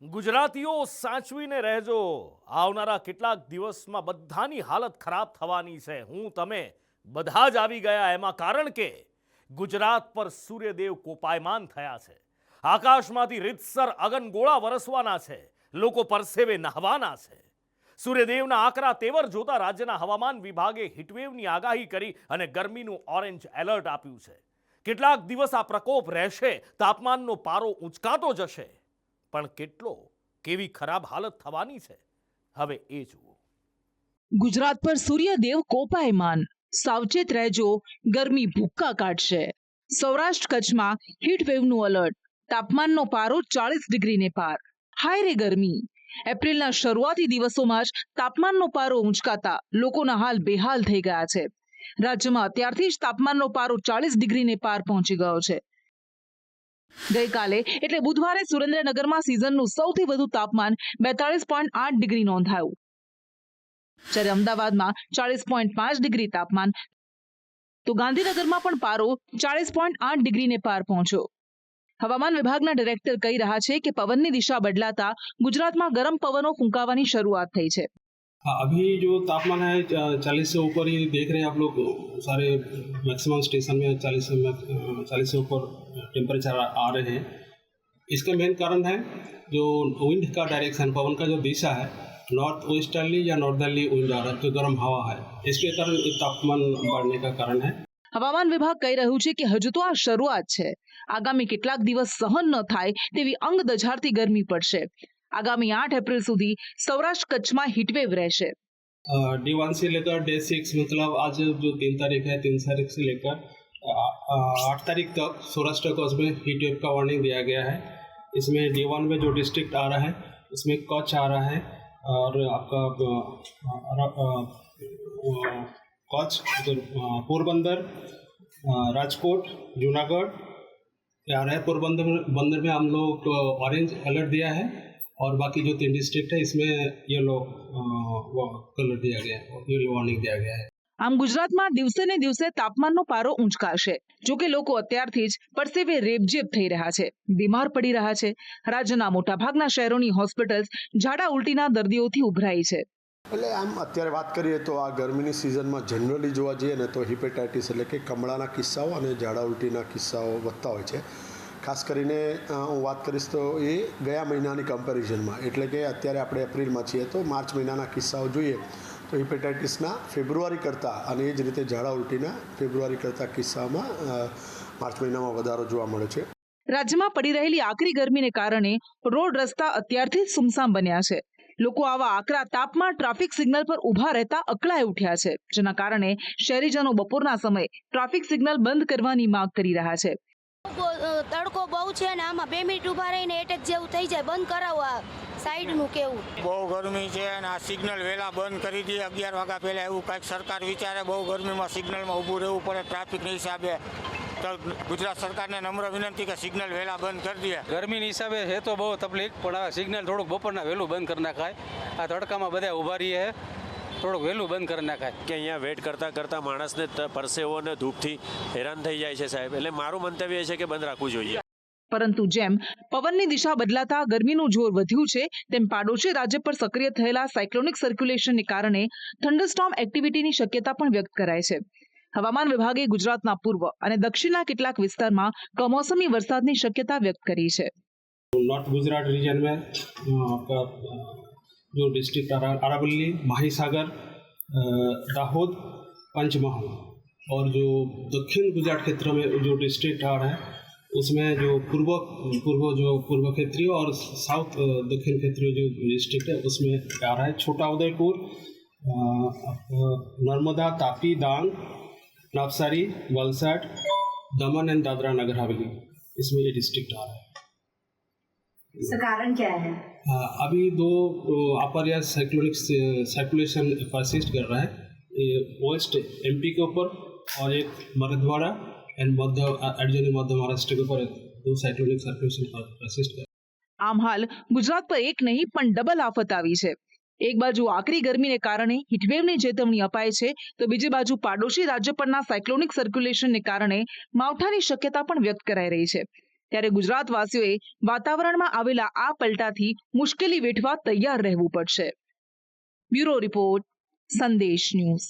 ગુજરાતીઓ સાચવીને રહેજો. આવનારા કેટલાક દિવસમાં બધાની હાલત ખરાબ થવાની છે. હું તમે બધા જ આવી ગયા એમાં કારણ કે ગુજરાત પર સૂર્યદેવ કોપાયમાન થયા છે. આકાશમાંથી રીતસર અગનગોળા વરસવાના છે. લોકો પરસેવે નહાવાના છે. સૂર્યદેવના આકરા તેવર જોતા રાજ્યના હવામાન વિભાગે હીટવેવની આગાહી કરી અને ગરમીનું ઓરેન્જ એલર્ટ આપ્યું છે. કેટલાક દિવસ આ પ્રકોપ રહેશે. તાપમાનનો પારો ઊંચકાતો જશે, પણ કેટલો, કેવી ખરાબ હાલત થવાની છે હવે એ જુઓ. ગુજરાત પર સૂર્યદેવ કોપાયમાન, સાવચેત રહેજો, ગરમી ભૂક્કા કાઢશે. સૌરાષ્ટ્ર કચ્છમાં હીટવેવનું એલર્ટ, તાપમાનનો પારો 40 ડિગ્રીને પાર. હાય રે ગરમી. એપ્રિલના શરૂઆતી દિવસોમાં જ તાપમાનનો પારો ઊંચકાતા લોકોના હાલ બેહાલ થઈ ગયા છે. રાજ્યમાં અત્યારથી જ તાપમાનનો પારો 40 ડિગ્રીને પાર પહોંચી ગયો છે. ગઈકાલે એટલે બુધવારે સુરેન્દ્રનગરમાં સિઝનનું સૌથી વધુ તાપમાન 42.8 ડિગ્રી નોંધાયું, જ્યારે અમદાવાદમાં 40.5 ડિગ્રી તાપમાન, તો ગાંધીનગરમાં પણ પારો 40.8 ડિગ્રીને પાર પહોંચ્યો. હવામાન વિભાગના ડાયરેક્ટર કહી રહ્યા છે કે પવનની દિશા બદલાતા ગુજરાતમાં ગરમ પવનો ફૂંકાવાની શરૂઆત થઈ છે. हाँ, अभी जो तापमान है 40 से ऊपर ही देख रहे हैं आप लोग. सारे मैक्सिमम स्टेशन में 40 से ऊपर टेम्परेचर आ रहे हैं. इसका मेन कारण है जो विंड का डायरेक्शन, पवन का जो दिशा है, नॉर्थ वेस्टर्ली या नॉर्दर्ली विंड आ रहा है, जो गर्म हवा है, इसके कारण ये तापमान बढ़ने का कारण है. હવામાન વિભાગ કહી રહ્યું છે કે હજુ તો આ શરૂઆત છે. આગામી કેટલાક દિવસ સહન ન થાય તેવી અંગ દઝાડતી ગરમી પડશે. આગામી 8 એપ્રિલ સુધી સૌરાષ્ટ્ર કચ્છમાં હીટવેવ રહેશે. D1 से लेकर D6, मतलब आज जो 3 तारीख है, 3 तारीख से लेकर 8 तारीख तक सौराष्ट्र कच्छ में हीट वेव का वार्निंग दिया गया है. इसमें D1 में जो डिस्ट्रिक्ट आ रहा है उसमें कच्छ आ रहा है और आपका कच्छ, पोरबंदर, राजकोट, जूनागढ़ आ रहा है. पोरबंदर में हम लोग ऑरेंज अलर्ट दिया है और बाकी जो 3 डिस्ट्रिक्ट है इसमें येलो कलर दिया गया है, येलो वार्निंग दिया गया है. આમ ગુજરાતમાં દિવસે ને દિવસે તાપમાનનો પારો ઊંચકાશે. જો કે લોકો અત્યારથી જ પરસેવે રેબઝેબ થઈ રહ્યા છે, બીમાર પડી રહ્યા છે. રાજ્યના મોટાભાગના શહેરોની હોસ્પિટલ્સ ઝાડા ઉલટીના દર્દીઓથી ઉભરાઈ છે. એટલે આમ અત્યારે વાત કરીએ તો આ ગરમીની સિઝનમાં જનરલી જોવા જઈએ ને તો હિપેટાઇટિસ એટલે કે કમળાના કિસ્સાઓ અને ઝાડા ઉલટીના કિસ્સાઓ વધતા હોય છે. ખાસ કરીને હું વાત કરીશ તો એ ગયા મહિનાની કમ્પેરિઝનમાં, એટલે કે અત્યારે આપણે એપ્રિલમાં છીએ તો માર્ચ મહિનાના કિસ્સાઓ જોઈએ તો હિપેટાઇટિસના ફેબ્રુઆરી કરતાં અને એ જ રીતે ઝાડા ઉલટીના ફેબ્રુઆરી કરતાં કિસ્સામાં માર્ચ મહિનામાં વધારો જોવા મળે છે. રાજ્યમાં પડી રહેલી આકરી ગરમીને કારણે રોડ રસ્તા અત્યારથી જ સુમસામ બન્યા છે. લોકો આવા આકરા તાપમાં ટ્રાફિક સિગ્નલ પર ઊભા રહેતા અકળાઈ ઉઠ્યા છે, જેના કારણે શહેરીજનો બપોરના સમયે ટ્રાફિક સિગ્નલ બંધ કરવાની માંગ કરી રહ્યા છે. તડકો બહુ છે ને આમાં 2 મિનિટ ઊભા રહીને એટેક જેવું થઈ જાય. બંધ કરાવો આ સાઈડનું કેવું. બહુ ગરમી છે અને આ સિગ્નલ વહેલા બંધ કરી દે 11 વાગ્યા પહેલાં, એવું કાંઈક સરકાર વિચારે. બહુ ગરમીમાં સિગ્નલમાં ઊભું રહેવું પડે ટ્રાફિકના હિસાબે. તો ગુજરાત સરકારને નમ્ર વિનંતી કે સિગ્નલ વહેલા બંધ કરી દે. ગરમીની હિસાબે છે તો બહુ તકલીફ, પણ હવે સિગ્નલ થોડુંક બપોરના વહેલું બંધ કરી નાખાય. આ તડકામાં બધા ઊભા રહીએ, થોડુંક વહેલું બંધ કરી નાખાય. કે અહીંયા વેટ કરતાં માણસને પરસેવો અને ધૂપથી હેરાન થઈ જાય છે સાહેબ. એટલે મારું મંતવ્ય છે કે બંધ રાખવું જોઈએ. પરંતુ જેમ પવનની દિશા બદલાતા ગરમીનું જોર વધ્યું છે, તેમ પાડોશી રાજ્ય પર સક્રિય થયેલા સાયક્લોનિક સર્ક્યુલેશનને કારણે થંડરસ્ટોર્મ એક્ટિવિટીની શક્યતા પણ વ્યક્ત કરાઈ છે. હવામાન વિભાગે ગુજરાતના પૂર્વ અને દક્ષિણના કેટલાક વિસ્તારમાં કમોસમી વરસાદની શક્યતા વ્યક્ત કરી છે. नॉर्थ गुजरात रीजन में आपका जो डिस्ट्रिक्ट अरावली, माहीसागर, दाहोद, पंचमहल और जो दक्षिण गुजरात क्षेत्र में जो डिस्ट्रिक्ट आ रहा है उसमें जो पूर्व क्षेत्रीय और साउथ दक्षिण क्षेत्रीय जो डिस्ट्रिक्ट है उसमें आ रहा है. छोटा उदयपुर, नर्मदा, तापी, डांग, नवसारी, वलसाड, दमन एंड दादरा नगर हवेली, इसमें ये डिस्ट्रिक्ट आ रहा है. इसका कारण क्या है? अभी 2 अपर या सर्कुलेशन परसिस्ट कर रहा है. ये वेस्ट एमपी के ऊपर और एक मराठवाड़ा एंड मध्य महाराष्ट्र के ऊपर 2 साइक्लोनिक सर्कुलेशन परसिस्ट कर. આમ હાલ ગુજરાત પર એક નહીં પણ ડબલ આફત આવી છે. એક બાજુ આકરી ગરમીને કારણે હીટવેવની ચેતવણી અપાય છે, તો બીજી બાજુ પાડોશી રાજ્ય પરના સાયક્લોનિક સર્ક્યુલેશનને કારણે માવઠાની શક્યતા પણ વ્યક્ત કરાઈ રહી છે. ત્યારે ગુજરાતવાસીઓએ વાતાવરણમાં આવેલા આ પલટાથી મુશ્કેલી વેઠવા તૈયાર રહેવું પડશે. બ્યુરો રિપોર્ટ, સંદેશ ન્યૂઝ.